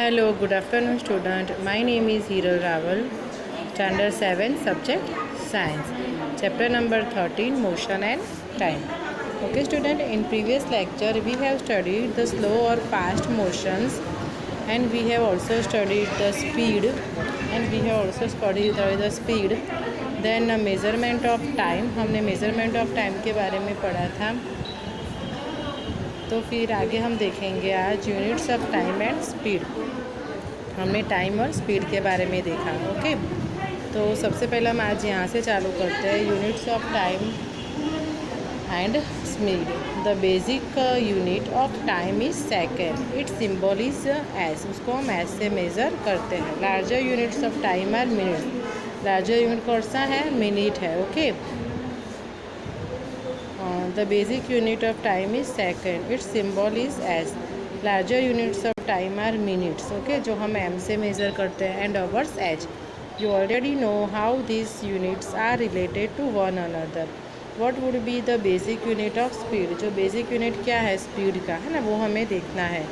Hello, good afternoon student. My name is Hiral Raval, standard 7, subject Science. Chapter number 13, Motion and Time. Okay student, in previous lecture we have studied the slow or fast motions, and we have also studied the speed, then measurement of time. हमने measurement of time के बारे में पढ़ा था. तो फिर आगे हम देखेंगे आज units of time and speed. हमने टाइम और स्पीड के बारे में देखा. ओके, तो सबसे पहले हम आज यहाँ से चालू करते हैं. Units of time and speed. The basic unit of time is second. It's symbol is s. उसको हम एस से मेज़र करते हैं. Larger units of time are minute. Larger unit कौन सा है? मिनट है. Okay, the basic unit of time is second. Its symbol is s. Larger units of time are minutes. Okay, जो हम m से measure करते हैं, and hours h. You already know how these units are related to one another. What would be the basic unit of speed? जो basic unit क्या है speed का, है ना, वो हमें देखना है.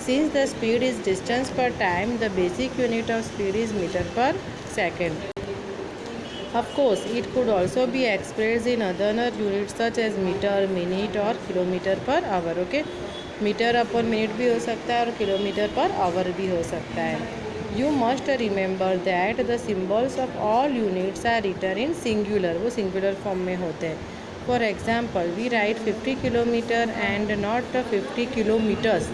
Since the speed is distance per time, the basic unit of speed is meter per second. Of course, it could also be expressed in other units such as meter, minute or kilometer per hour. Okay, meter upon minute भी हो सकता है और kilometre per our भी हो सकता है. You must remember that the symbols of all units are written in singular. वो singular form में होते हैं. For example, we write 50 kilometre and not 50 kilometres,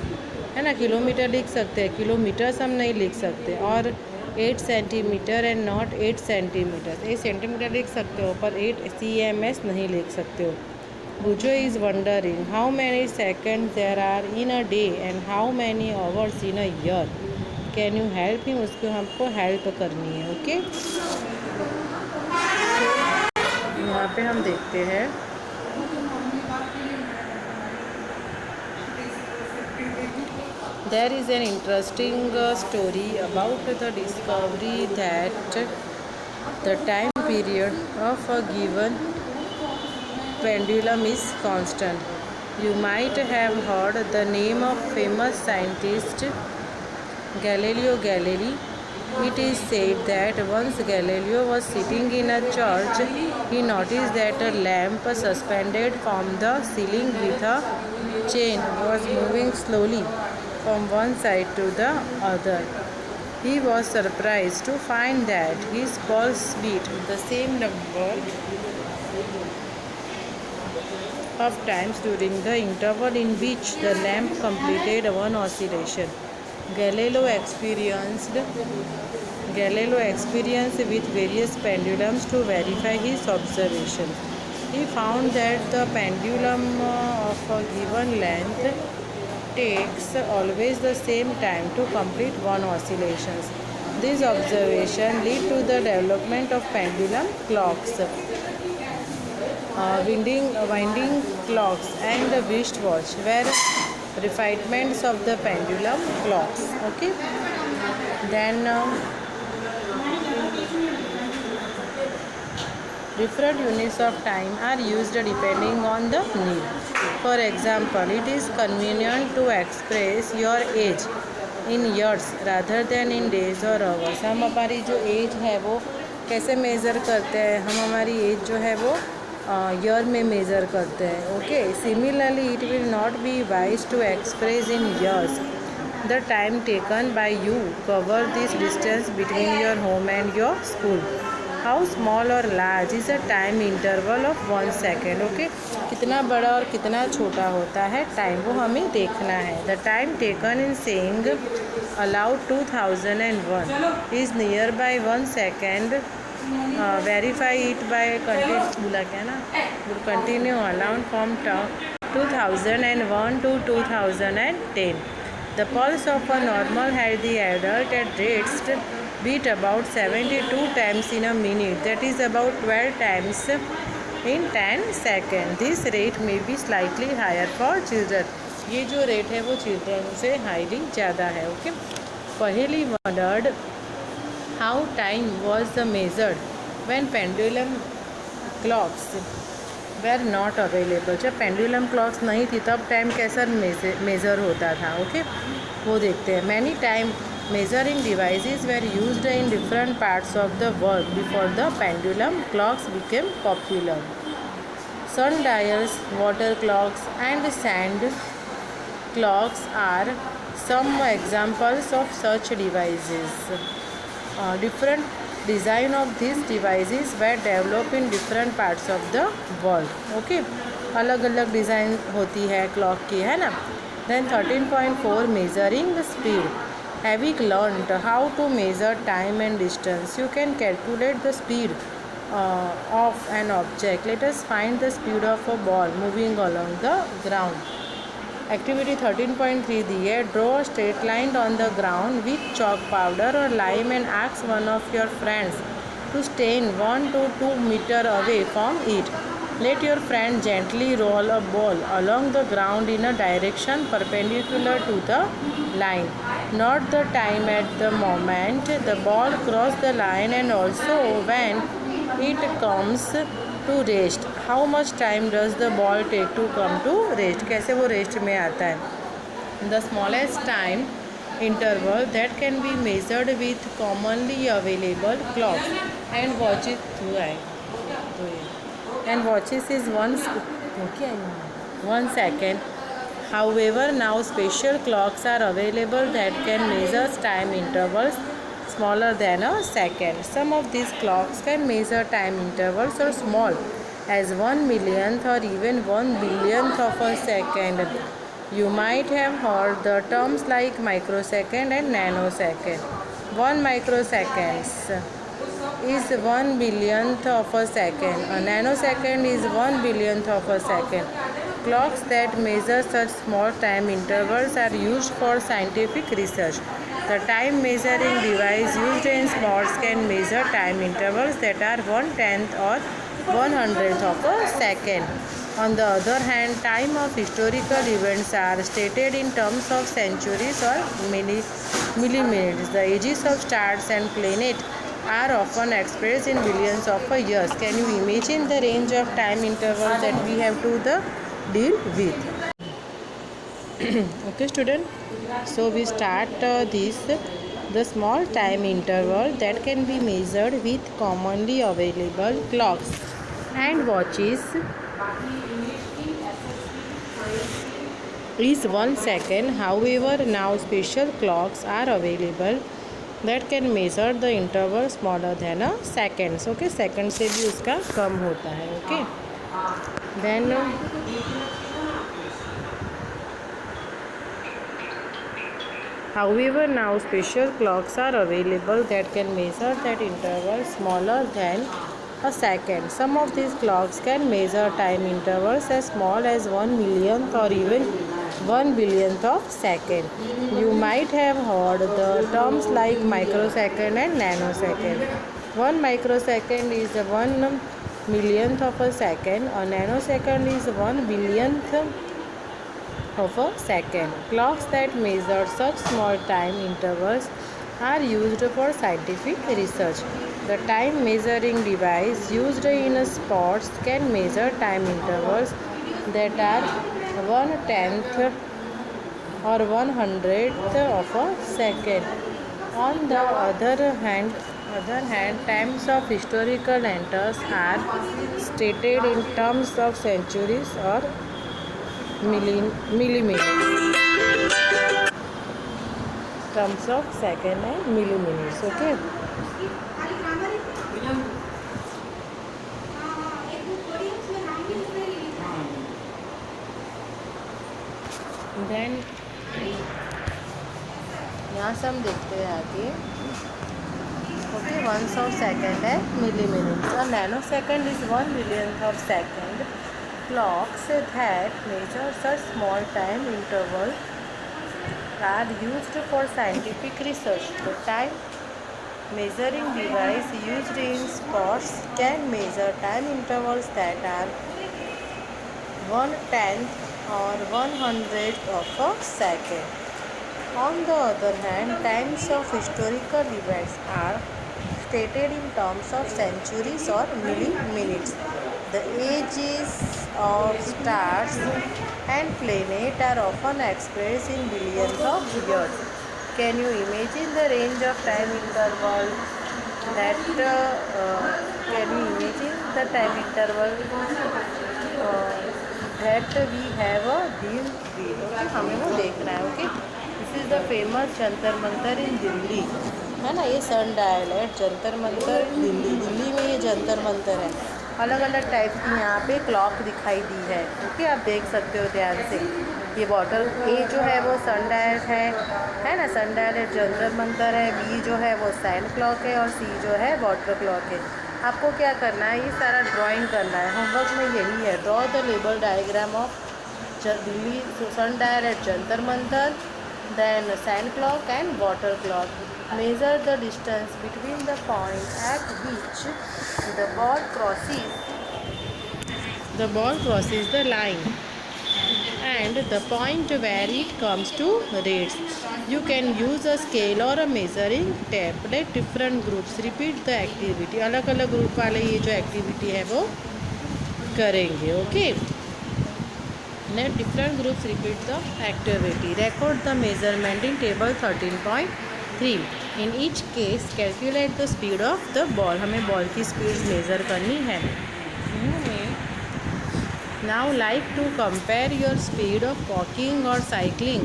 है ना. किलोमीटर लिख सकते हैं, किलोमीटर्स हम नहीं लिख सकते. और 8 centimetre and not 8 centimetre. 8 centimetre लिख सकते हो पर 8 cms नहीं लिख सकते हो. Boojho is wondering how many second there are in a day and how many hours in a year. Can you help him? उसको हमको हेल्प करनी है. ओके, यहाँ पे हम देखते हैं. There is an interesting story about the discovery that the time period of a given pendulum is constant. You might have heard the name of famous scientist Galileo Galilei. It is said that once Galileo was sitting in a church, he noticed that a lamp suspended from the ceiling with a chain was moving slowly from one side to the other. He was surprised to find that his pulse beat the same number of times during the interval in which the lamp completed one oscillation. Galileo experienced with various pendulums to verify his observations. He found that the pendulum of a given length takes always the same time to complete one oscillation. This observation led to the development of pendulum clocks, winding clocks and the wristwatch were refinements of the pendulum clocks. Okay, then different units of time are used depending on the need. For example, it is convenient to express your age in years rather than in days or hours. हम हमारी जो as है वो कैसे measure करते हैं? हम हमारी एज जो है वो ईयर में मेज़र करते हैं. Okay, similarly it will not be wise to express in years the time taken by you cover this distance between your home and your school. How small और large is a time interval of 1 second. Okay, कितना बड़ा और कितना छोटा होता है time, वो हमें देखना है. The time taken in saying allowed 2001 is near by 1 second. Verify it by continue allowed from 2001 to 2010. The pulse of a normal healthy adult at rates beat about 72 times in a minute. That is about 12 times in 10 seconds. This rate may be slightly higher for children. ये जो rate है वो children से highly ज़्यादा है. Okay, पहली wondered how time was measured when pendulum clocks were not available. जब pendulum clocks नहीं थी तब टाइम कैसा मेज़र होता था. ओके, वो देखते हैं. Many time Measuring devices were used in different parts of the world before the pendulum clocks became popular. Sundials, water clocks, and sand clocks are some examples of such devices. Different design of these devices were developed in different parts of the world. Okay, अलग अलग design होती है clock की, है ना. Then 13.4 measuring the speed. Having learned how to measure time and distance, you can calculate the speed of an object. Let us find the speed of a ball moving along the ground. Activity 13.3 दी है. Draw a straight line on the ground with chalk powder or lime and ask one of your friends to stand 1 to 2 meters away from it. Let your friend gently roll a ball along the ground in a direction perpendicular to the line. Note the time at the moment the ball crosses the line and also when it comes to rest. How much time does the ball take to come to rest? कैसे वो rest में आता है. The smallest time interval that can be measured with commonly available clocks and watches is 1 second. However, now special clocks are available that can measure time intervals smaller than a second. Some of these clocks can measure time intervals so small as 1 millionth or even 1 billionth of a second. You might have heard the terms like microsecond and nanosecond. 1 microsecond is 1 billionth of a second. A nanosecond is 1 billionth of a second. Clocks that measure such small time intervals are used for scientific research. The time measuring device used in sports can measure time intervals that are 1/10 or 1/100th of a second. On the other hand, time of historical events are stated in terms of centuries or milliminutes. The ages of stars and planets are often expressed in billions of years. Can you imagine the range of time intervals that we have to deal with? Okay, student. So we start the small time interval that can be measured with commonly available clocks and watches is 1 second. However, now special clocks are available that can measure the interval smaller than a seconds. Okay, second से भी उसका कम होता है. Okay, then however, now special clocks are available that can measure that interval smaller than a second. Some of these clocks can measure time intervals as small as 1 millionth or even 1 billionth of second. You might have heard the terms like microsecond and nanosecond. 1 microsecond is 1 millionth of a second. A nanosecond is 1 billionth of a second. Clocks that measure such small time intervals are used for scientific research. The time measuring device used in sports can measure time intervals that are 1/10th or 1/100th of a second. On the other hand, times of historical events are stated in terms of centuries or millimeters. Terms of second and millimeters. Okay. Then यहाँ से हम देखते हैं आगे. Okay, 1 of second है millimeters. A nanosecond is 1 millionth of second. Clocks that measure such small time intervals are used for scientific research. The time measuring device used in sports can measure time intervals that are 1/10th or 1/100th of a second. On the other hand, times of historical events are stated in terms of centuries or milliminutes. The ages of stars and planets are often expressed in billions of years. Can you imagine the range of time interval that can you imagine the time interval that we have a deal with? Okay, हमें वो देखना है. Okay, this is the famous Jantar Mantar in Delhi, है ना. ये सन dial है जंतर मंतर दिल्ली. दिल्ली में ये जंतर मंतर है. अलग अलग टाइप की यहाँ पे क्लॉक दिखाई दी है. ओके, आप देख सकते हो ध्यान से. ये बॉटल ए जो है वो सन डायल है ना. सन डायल है, जंतर मंतर है. बी जो है वो सैंड क्लॉक है और सी जो है वाटर क्लॉक है. आपको क्या करना है, ये सारा ड्राइंग करना है. होमवर्क में यही है. Draw the label diagram of Delhi sun dial at Jantar Mantar, then sand clock and water clock. Measure the distance between the point at which the ball crosses the line and the point where it comes to rest. You can use a scale or a measuring tape. Let different groups repeat the activity. अलग अलग group वाले ये जो activity है वो करेंगे. Okay, let different groups repeat the activity. Record the measurement in table 13.3. In each case calculate the speed of the ball. हमें ball की स्पीड मेज़र करनी है. Now like to compare your speed of walking or cycling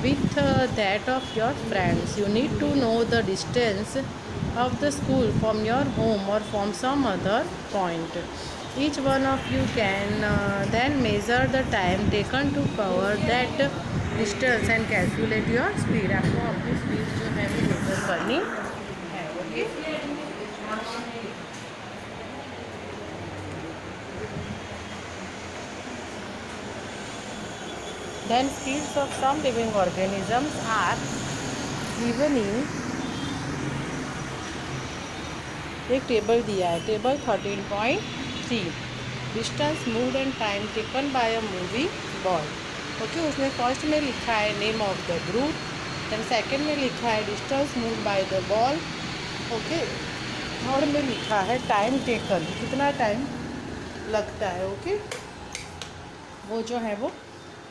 with that of your friends. You need to know the distance of the school from your home or from some other point. Each one of you can then measure the time taken to cover that distance and calculate your speed. आपको अपनी speed जो है वो major करनी है. Okay, then speeds of some living organisms are given in एक table दिया है. Table 13.3. Distance moved and time taken by a moving ball. Okay, उसमें फर्स्ट में लिखा है name of the group, then second में लिखा है distance moved by the ball. Okay, third में लिखा है टाइम टेकन, कितना टाइम लगता है. ओके, वो जो है वो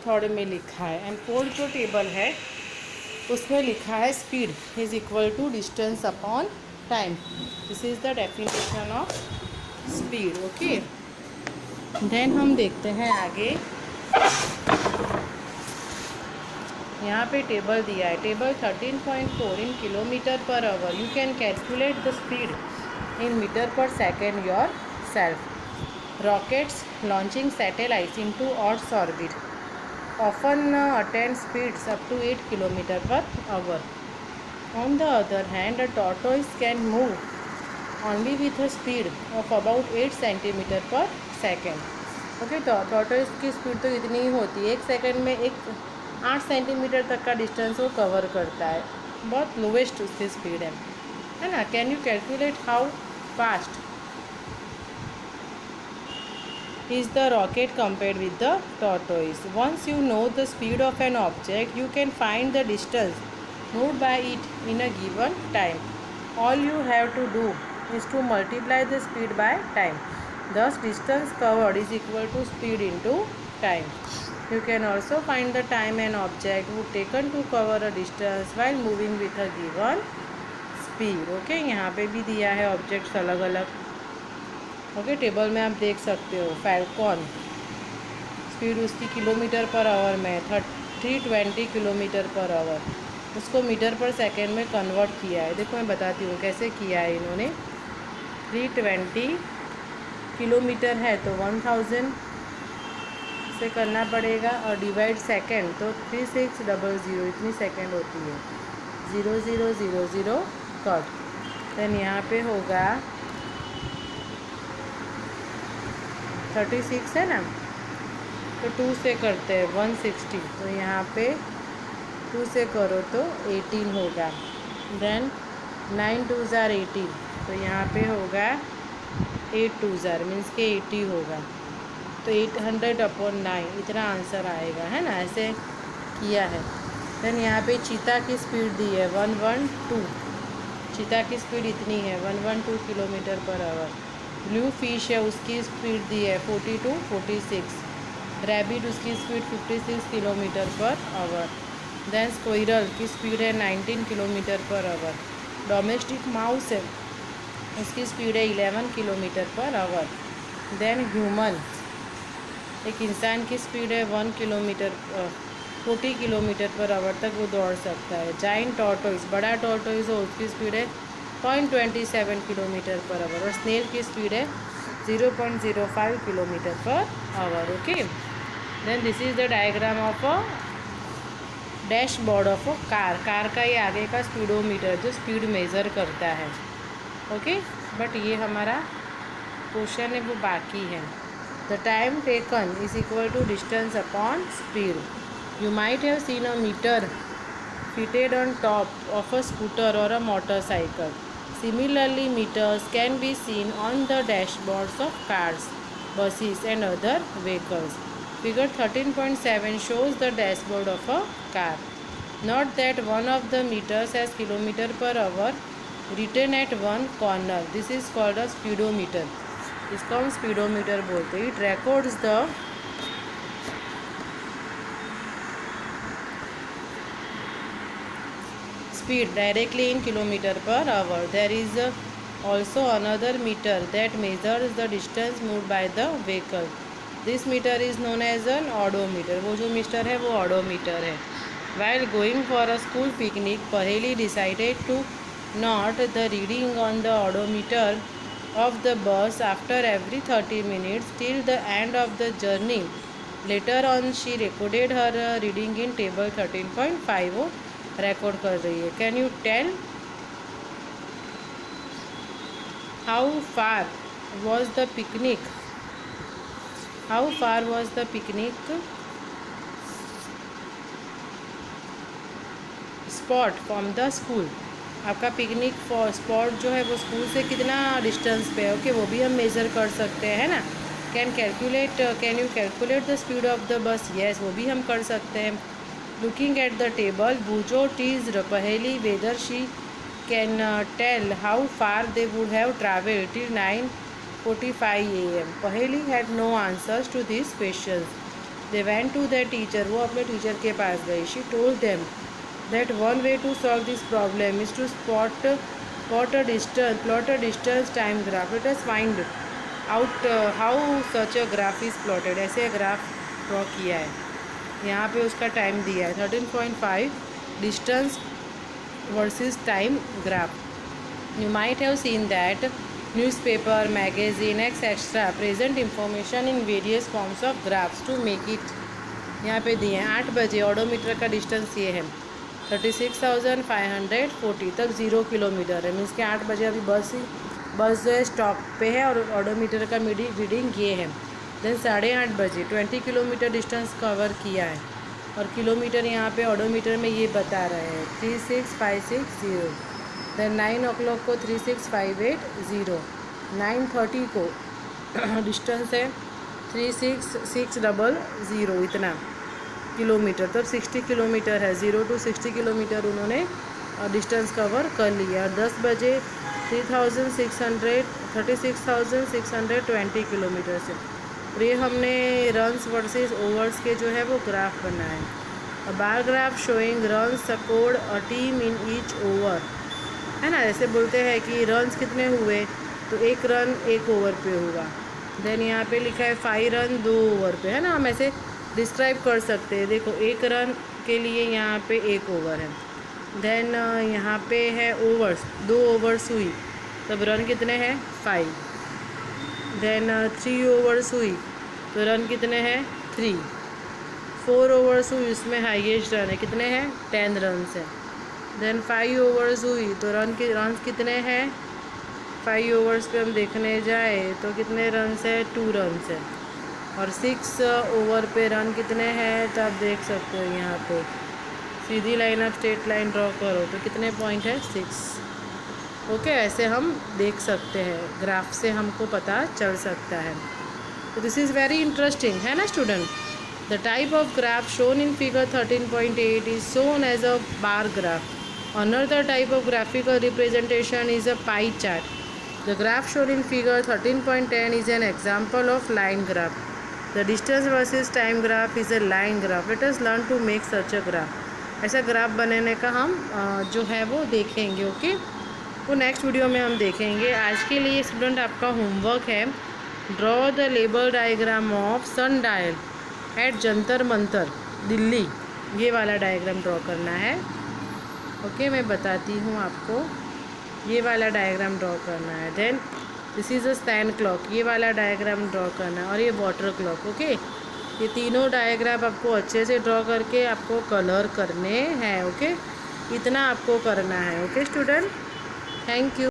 थर्ड में लिखा है. एंड फोर्थ जो टेबल है उसमें लिखा है speed is equal to distance upon time. This is the definition of speed. Okay, then हम देखते हैं आगे. यहाँ पे टेबल दिया है. Table 13.4 in kilometre per hour. You can calculate the speed in metre per second yourself. Rockets launching satellites into earth orbit often attain speeds up to 8 km per hour. On the other hand, a tortoise can move only with a speed of about 8 cm per second. Okay, तो tortoise की speed तो इतनी ही होती है, 1 second में 8 centimetre तक का distance वो कवर करता है. बहुत लोवेस्ट उसकी स्पीड है ना. Can you calculate how fast is the rocket compared with the tortoise? Once you know the speed of an object, you can find the distance moved by it in a given time. All you have to do is to multiply the speed by time. Thus, distance covered is equal to speed into time. You can also find the time an object would taken to cover a distance while moving with a given speed. Okay, यहाँ पे भी दिया है objects अलग अलग. Okay, table में आप देख सकते हो. फैल्कॉन स्पीड उसकी किलोमीटर पर आवर में 320 किलोमीटर पर आवर. उसको मीटर पर सेकेंड में कन्वर्ट किया है. देखो मैं बताती हूँ कैसे किया है इन्होंने. 320 किलोमीटर है तो 1000 से करना पड़ेगा और डिवाइड सेकेंड तो 3600 इतनी सेकेंड होती है. 0000 कट. देन यहाँ पे होगा 36 है ना, तो 2 से करते हैं 160. तो यहाँ पे 2 से करो तो 18 होगा. Then 9 2s are 18. तो यहाँ पे होगा 8 2s are मीन्स के 80 होगा. तो 800/9 इतना आंसर आएगा, है ना. ऐसे किया है. देन यहाँ पे चीता की स्पीड दी है 112. चीता की स्पीड इतनी है 112 kilometre per our. Blue fish है उसकी स्पीड दी है 40 to 46. रैबिट उसकी speed 56 kilometre per hour. Then squirrel की स्पीड है 19 kilometre per our. Domestic mouse है, उसकी स्पीड है 11 kilometre per hour. Then human, एक इंसान की स्पीड है 40 किलोमीटर पर आवर तक वो दौड़ सकता है। जाइंट टॉर्टोइस, बड़ा टॉर्टोइस हो उसकी स्पीड है 0.27 किलोमीटर पर आवर। और स्नेल की स्पीड है 0.05 kilometre per hour. Okay, then this is the diagram of a dashboard of a car. Car का ये आगे का स्पीडोमीटर जो स्पीड मेज़र करता है। ओके, बट ये हमारा क्वेश्चन है वो बाकी है। The time taken is equal to distance upon speed. You might have seen a meter fitted on top of a scooter or a motorcycle. Similarly, meters can be seen on the dashboards of cars, buses and other vehicles. Figure 13.7 shows the dashboard of a car. Note that one of the meters has kilometer per hour written at one corner. This is called a speedometer. इसको हम speedometer बोलते हैं. It records the speed directly in kilometer per hour. There is also another meter that measures the distance moved by the vehicle. This meter is known as an odometer. वो जो metre है वो odometer है. While going for a school picnic, Paheli decided to note the reading on the odometer of the bus after every 30 minutes till the end of the journey. Later on, she recorded her reading in table 13.5. Record कर रही है. Can you tell how far was the picnic spot from the school. आपका picnic spot जो है वो school से कितना distance पे है. ओके, वो भी हम मेज़र कर सकते हैं, है ना. Can you calculate the speed of the bus. Yes, वो भी हम कर सकते हैं. Looking at the table, Bujo teased Paheli whether she can tell how far they would have travelled till 9:45 a.m. Paheli had no answers to these questions. They went to their teacher. वो अपने teacher के पास गई. She told them that one way to solve this problem is to plot a distance time graph. Let us find out how such a graph is plotted. ऐसे graph draw किया है. यहाँ पे उसका टाइम दिया है 13.5 distance versus time graph. You might have seen that newspaper, magazine etcetera present information in various forms of graphs to make it. यहाँ पे दिए हैं 8 बजे ऑडोमीटर का डिस्टेंस ये है 36,540. तब 0 किलोमीटर है. मीन्स के 8 बजे अभी बस जो है स्टॉप पे है और ऑडोमीटर का रीडिंग ये है. देन 8:30 बजे 20 किलोमीटर डिस्टेंस कवर किया है और किलोमीटर यहाँ पे ऑडोमीटर में ये बता रहे हैं 36,560. देन 9 o'clock को 36,580. 9:30 को डिस्टेंस है 36,600 इतना किलोमीटर. तब 60 किलोमीटर है. 0 to 60 किलोमीटर उन्होंने डिस्टेंस कवर कर लिया. और 10 बजे 36,620 किलोमीटर से. और ये हमने रन्स वर्सेस ओवर्स के जो है वो ग्राफ बनाए. A bar graph showing runs scored a team in each over, है ना. ऐसे बोलते हैं कि रन्स कितने हुए तो 1 रन 1 ओवर पे हुआ. देन यहाँ पे लिखा है 5 रन 2 ओवर पे, है ना. हम ऐसे डिस्क्राइब कर सकते हैं. देखो 1 रन के लिए यहाँ पे 1 ओवर है. देन यहाँ पे है ओवर्स, 2 ओवर्स हुई तब रन कितने हैं 5. देन 3 ओवर्स हुई तो रन कितने हैं 3. 4 ओवर्स हुई उसमें हाईएस्ट रन है कितने हैं 10 रन्स है. देन 5 ओवर्स हुई तो रन कितने हैं 5 ओवर्स पे हम देखने जाए तो कितने रन्स है 2 रन्स है. और 6 ओवर पे रन कितने हैं तो आप देख सकते हो यहाँ पे सीधी लाइन आप स्ट्रेट लाइन ड्रॉ करो तो कितने पॉइंट है 6. ओके, ऐसे हम देख सकते हैं. ग्राफ से हमको पता चल सकता है. तो दिस इज़ वेरी इंटरेस्टिंग, है ना student. The type of graph shown in figure 13.8 is shown as a bar graph. Another type of graphical representation is a pie chart. The graph shown in figure 13.10 is an example of line graph. The distance versus time graph is a line graph. Let us learn to make such a graph. ऐसा graph बनाने का हम जो है वो देखेंगे। Okay, वो next video में हम देखेंगे। आज के लिए स्टूडेंट आपका होमवर्क है, draw the label diagram of sun dial at Jantar Mantar Delhi. ये वाला डायग्राम ड्रॉ करना है। ओके, मैं बताती हूँ आपको, ये वाला डायग्राम ड्रॉ करना है। Then this is a stand clock, ये वाला डायग्राम ड्रॉ करना है, और ये वाटर क्लॉक। ओके, ये तीनों डायग्राम आपको अच्छे से ड्रॉ करके आपको कलर करने हैं। ओके, इतना आपको करना है। Okay student, thank you.